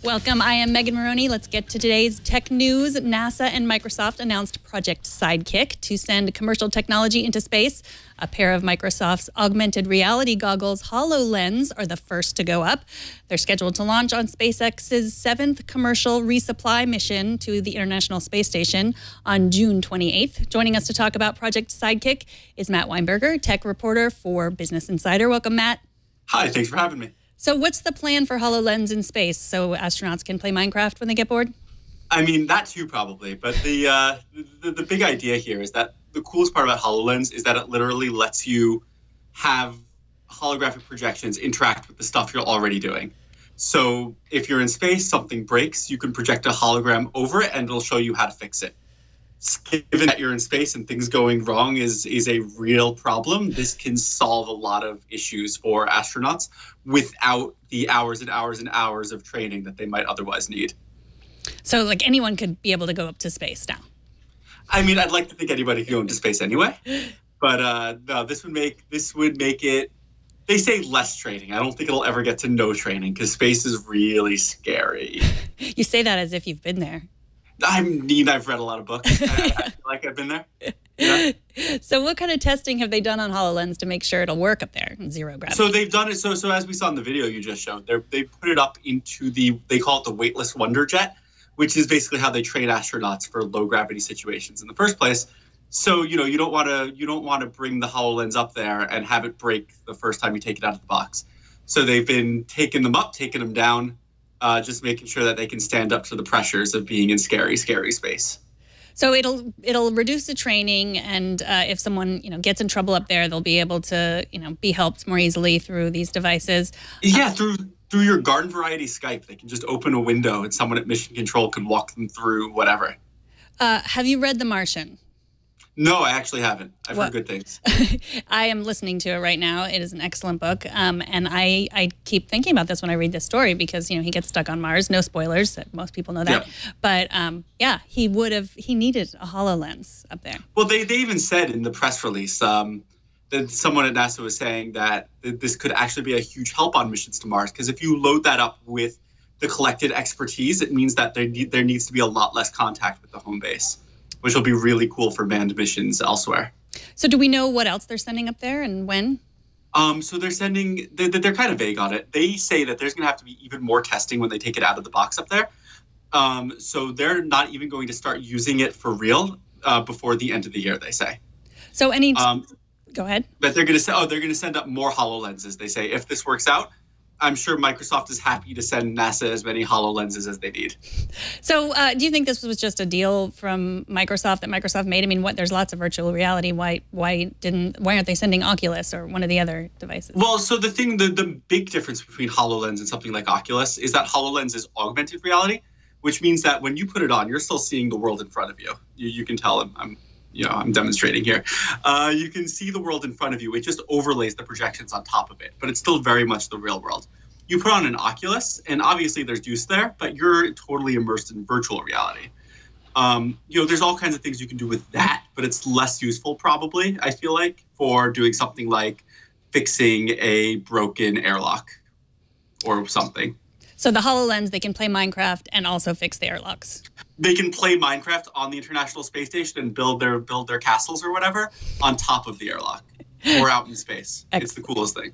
Welcome. I am Megan Maroney. Let's get to today's tech news. NASA and Microsoft announced Project Sidekick to send commercial technology into space. A pair of Microsoft's augmented reality goggles, HoloLens, are the first to go up. They're scheduled to launch on SpaceX's 7th commercial resupply mission to the International Space Station on June 28th. Joining us to talk about Project Sidekick is Matt Weinberger, tech reporter for Business Insider. Welcome, Matt. Hi, thanks for having me. So what's the plan for HoloLens in space so astronauts can play Minecraft when they get bored? I mean, that too, probably. But the big idea here is that the coolest part about HoloLens is that it literally lets you have holographic projections interact with the stuff you're already doing. So if you're in space, something breaks, you can project a hologram over it and it'll show you how to fix it. Given that you're in space and things going wrong is a real problem, this can solve a lot of issues for astronauts without the hours and hours and hours of training that they might otherwise need. So like anyone could be able to go up to space now? I mean, I'd like to think anybody could go into space anyway, but no, this would make it, they say less training. I don't think it'll ever get to no training because space is really scary. You say that as if you've been there. I mean, I've read a lot of books. I feel like I've been there. Yeah. So what kind of testing have they done on HoloLens to make sure it'll work up there in zero gravity? So they've done it. So as we saw in the video you just showed, they put it up into they call it the weightless wonder jet, which is basically how they train astronauts for low gravity situations in the first place. So, you don't want to bring the HoloLens up there and have it break the first time you take it out of the box. So they've been taking them up, taking them down, just making sure that they can stand up to the pressures of being in scary, scary space. So it'll reduce the training, and if someone gets in trouble up there, they'll be able to be helped more easily through these devices. Yeah, through your garden variety Skype, they can just open a window and someone at Mission Control can walk them through whatever. Have you read The Martian? No, I actually haven't. I've heard good things. I am listening to it right now. It is an excellent book. And I keep thinking about this when I read this story because, he gets stuck on Mars. No spoilers. Most people know that. Yeah. But, he needed a HoloLens up there. Well, they even said in the press release that someone at NASA was saying that this could actually be a huge help on missions to Mars. Because if you load that up with the collected expertise, it means that there needs to be a lot less contact with the home base, which will be really cool for manned missions elsewhere. So do we know what else they're sending up there and when? So they're kind of vague on it. They say that there's going to have to be even more testing when they take it out of the box up there. So they're not even going to start using it for real before the end of the year, they say. So go ahead. But they're going to send up more HoloLenses, they say. If this works out, I'm sure Microsoft is happy to send NASA as many HoloLenses as they need. So do you think this was just a deal from Microsoft that Microsoft made? I mean, there's lots of virtual reality. Why aren't they sending Oculus or one of the other devices? Well, so the big difference between HoloLens and something like Oculus is that HoloLens is augmented reality, which means that when you put it on, you're still seeing the world in front of you. You can tell I'm demonstrating here. You can see the world in front of you. It just overlays the projections on top of it, but it's still very much the real world. You put on an Oculus, and obviously there's use there, but you're totally immersed in virtual reality. There's all kinds of things you can do with that, but it's less useful probably, I feel like, for doing something like fixing a broken airlock or something. So the HoloLens, they can play Minecraft and also fix the airlocks. They can play Minecraft on the International Space Station and build their castles or whatever on top of the airlock or out in space. Excellent. It's the coolest thing.